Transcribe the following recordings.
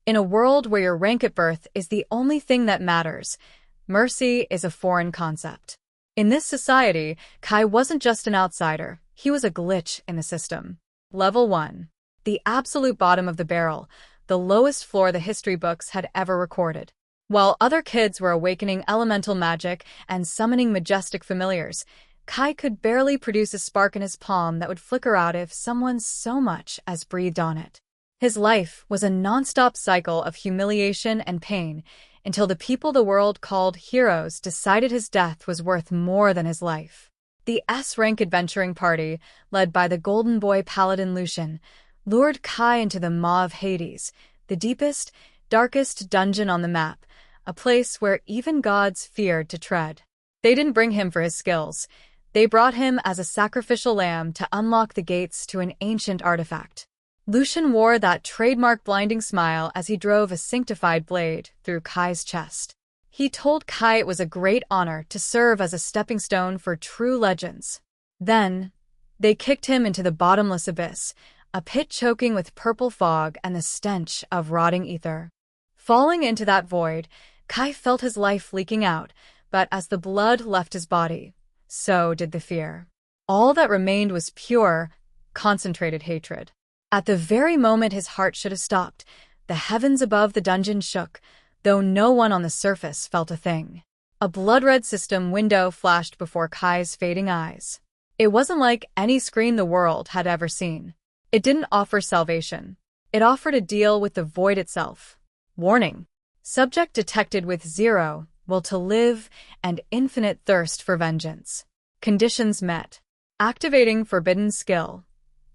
In a world where your rank at birth is the only thing that matters, mercy is a foreign concept. In this society, Kai wasn't just an outsider, he was a glitch in the system. Level 1. The absolute bottom of the barrel, the lowest floor the history books had ever recorded. While other kids were awakening elemental magic and summoning majestic familiars, Kai could barely produce a spark in his palm that would flicker out if someone so much as breathed on it. His life was a non-stop cycle of humiliation and pain until the people the world called heroes decided his death was worth more than his life. The S-rank adventuring party, led by the golden boy paladin Lucian, lured Kai into the Maw of Hades, the deepest, darkest dungeon on the map, a place where even gods feared to tread. They didn't bring him for his skills. They brought him as a sacrificial lamb to unlock the gates to an ancient artifact. Lucian wore that trademark blinding smile as he drove a sanctified blade through Kai's chest. He told Kai it was a great honor to serve as a stepping stone for true legends. Then, they kicked him into the bottomless abyss, a pit choking with purple fog and the stench of rotting ether. Falling into that void, Kai felt his life leaking out, but as the blood left his body, so did the fear. All that remained was pure, concentrated hatred. At the very moment his heart should have stopped, the heavens above the dungeon shook, though no one on the surface felt a thing. A blood-red system window flashed before Kai's fading eyes. It wasn't like any screen the world had ever seen. It didn't offer salvation. It offered a deal with the void itself. Warning: subject detected with 0 will to live and infinite thirst for vengeance. Conditions met. Activating forbidden skill.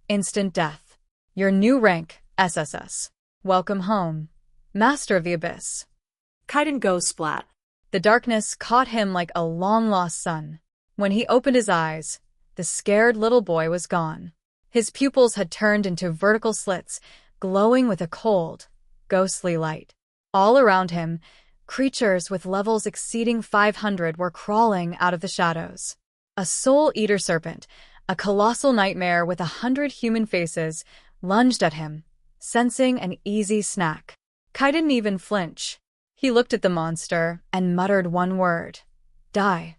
Instant death. Your new rank, SSS. Welcome home, Master of the Abyss. Kai didn't go splat. The darkness caught him like a long-lost sun. When he opened his eyes, the scared little boy was gone. His pupils had turned into vertical slits, glowing with a cold, ghostly light. All around him, creatures with levels exceeding 500 were crawling out of the shadows. A soul-eater serpent, a colossal nightmare with 100 human faces, lunged at him, sensing an easy snack. Kai didn't even flinch. He looked at the monster and muttered one word: die.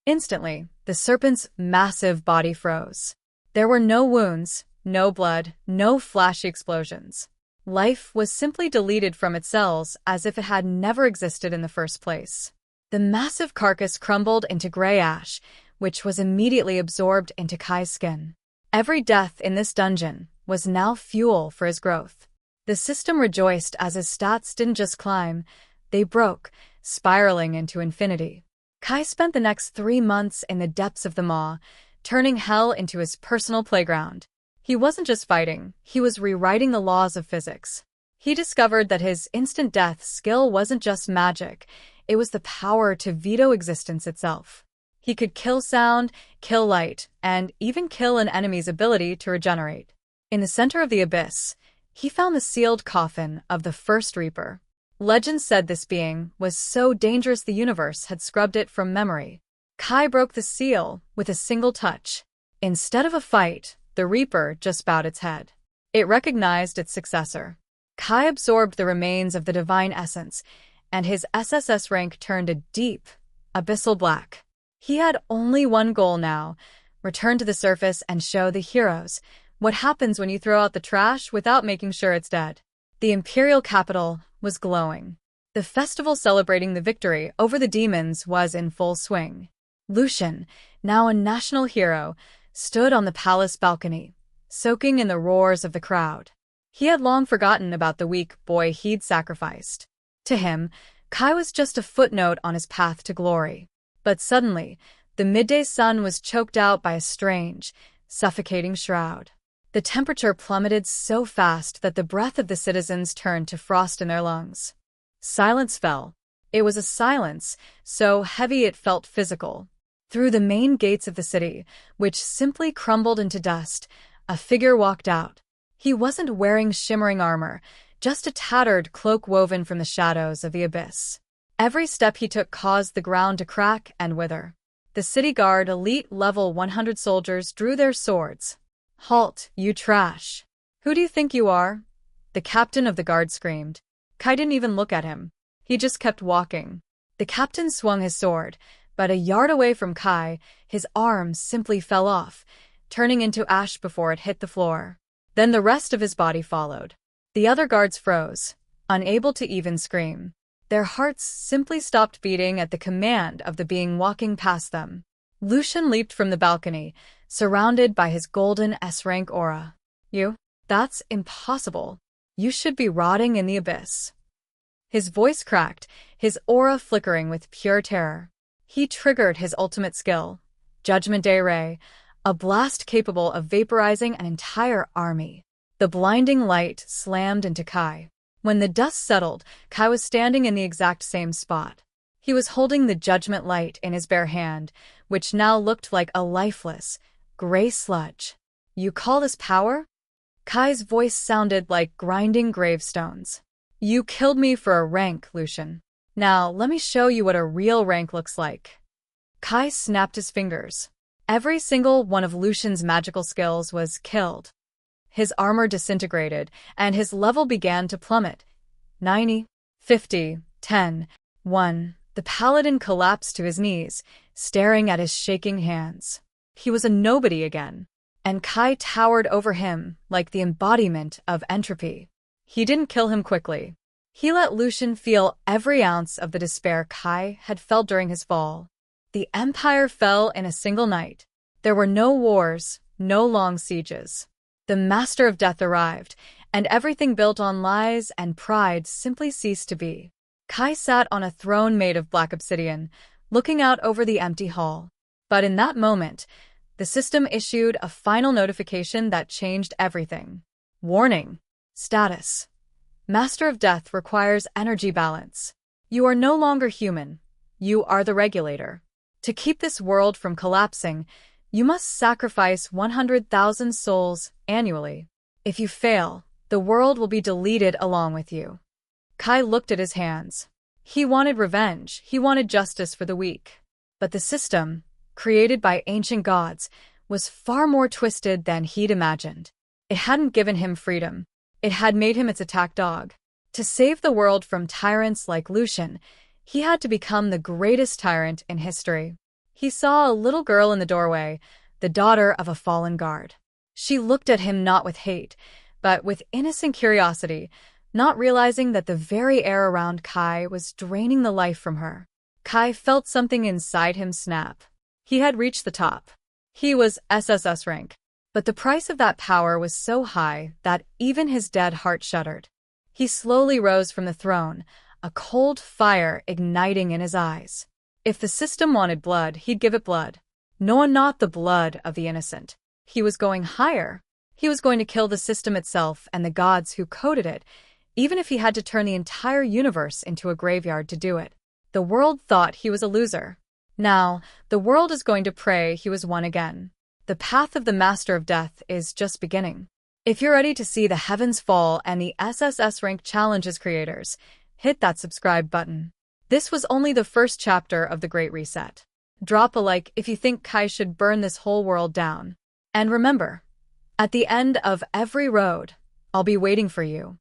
Instantly, the serpent's massive body froze. There were no wounds, no blood, no flashy explosions. Life was simply deleted from its cells as if it had never existed in the first place. The massive carcass crumbled into gray ash, which was immediately absorbed into Kai's skin. Every death in this dungeon was now fuel for his growth. The system rejoiced as his stats didn't just climb, they broke, spiraling into infinity. Kai spent the next 3 months in the depths of the Maw, turning hell into his personal playground. He wasn't just fighting, he was rewriting the laws of physics. He discovered that his instant death skill wasn't just magic, it was the power to veto existence itself. He could kill sound, kill light, and even kill an enemy's ability to regenerate. In the center of the abyss, he found the sealed coffin of the first Reaper. Legend said this being was so dangerous the universe had scrubbed it from memory. Kai broke the seal with a single touch. Instead of a fight, the Reaper just bowed its head. It recognized its successor. Kai absorbed the remains of the divine essence, and his SSS rank turned a deep, abyssal black. He had only one goal now: return to the surface and show the heroes what happens when you throw out the trash without making sure it's dead. The imperial capital was glowing. The festival celebrating the victory over the demons was in full swing. Lucian, now a national hero, stood on the palace balcony, soaking in the roars of the crowd. He had long forgotten about the weak boy he'd sacrificed. To him, Kai was just a footnote on his path to glory. But suddenly, the midday sun was choked out by a strange, suffocating shroud. The temperature plummeted so fast that the breath of the citizens turned to frost in their lungs. Silence fell. It was a silence so heavy it felt physical. Through the main gates of the city, which simply crumbled into dust, a figure walked out. He wasn't wearing shimmering armor, just a tattered cloak woven from the shadows of the abyss. Every step he took caused the ground to crack and wither. The city guard, elite level 100 soldiers, drew their swords. "Halt, you trash! Who do you think you are?" the captain of the guard screamed. Kai didn't even look at him. He just kept walking. The captain swung his sword, but a yard away from Kai, his arm simply fell off, turning into ash before it hit the floor. Then the rest of his body followed. The other guards froze, unable to even scream. Their hearts simply stopped beating at the command of the being walking past them. Lucian leaped from the balcony, surrounded by his golden S-rank aura. You? That's impossible. You should be rotting in the abyss. His voice cracked, his aura flickering with pure terror. He triggered his ultimate skill, Judgment Day Ray, a blast capable of vaporizing an entire army. The blinding light slammed into Kai. When the dust settled, Kai was standing in the exact same spot. He was holding the judgment light in his bare hand, which now looked like a lifeless, gray sludge. You call this power? Kai's voice sounded like grinding gravestones. You killed me for a rank, Lucian. Now, let me show you what a real rank looks like. Kai snapped his fingers. Every single one of Lucian's magical skills was killed. His armor disintegrated, and his level began to plummet. 90, 50, 10, 1. The paladin collapsed to his knees, staring at his shaking hands. He was a nobody again, and Kai towered over him like the embodiment of entropy. He didn't kill him quickly. He let Lucian feel every ounce of the despair Kai had felt during his fall. The empire fell in a single night. There were no wars, no long sieges. The Master of Death arrived, and everything built on lies and pride simply ceased to be. Kai sat on a throne made of black obsidian, looking out over the empty hall. But in that moment, the system issued a final notification that changed everything. Warning. Status. Master of Death requires energy balance. You are no longer human. You are the regulator. To keep this world from collapsing, you must sacrifice 100,000 souls annually. If you fail, the world will be deleted along with you. Kai looked at his hands. He wanted revenge. He wanted justice for the weak. But the system, created by ancient gods, was far more twisted than he'd imagined. It hadn't given him freedom. It had made him its attack dog. To save the world from tyrants like Lucian, he had to become the greatest tyrant in history. He saw a little girl in the doorway, the daughter of a fallen guard. She looked at him not with hate, but with innocent curiosity, not realizing that the very air around Kai was draining the life from her. Kai felt something inside him snap. He had reached the top. He was SSS rank. But the price of that power was so high that even his dead heart shuddered. He slowly rose from the throne, a cold fire igniting in his eyes. If the system wanted blood, he'd give it blood. No, not the blood of the innocent. He was going higher. He was going to kill the system itself and the gods who coded it, even if he had to turn the entire universe into a graveyard to do it. The world thought he was a loser. Now, the world is going to pray he was one again. The path of the Master of Death is just beginning. If you're ready to see the heavens fall and the SSS rank challenges creators, hit that subscribe button. This was only the first chapter of the Great Reset. Drop a like if you think Kai should burn this whole world down. And remember, at the end of every road, I'll be waiting for you.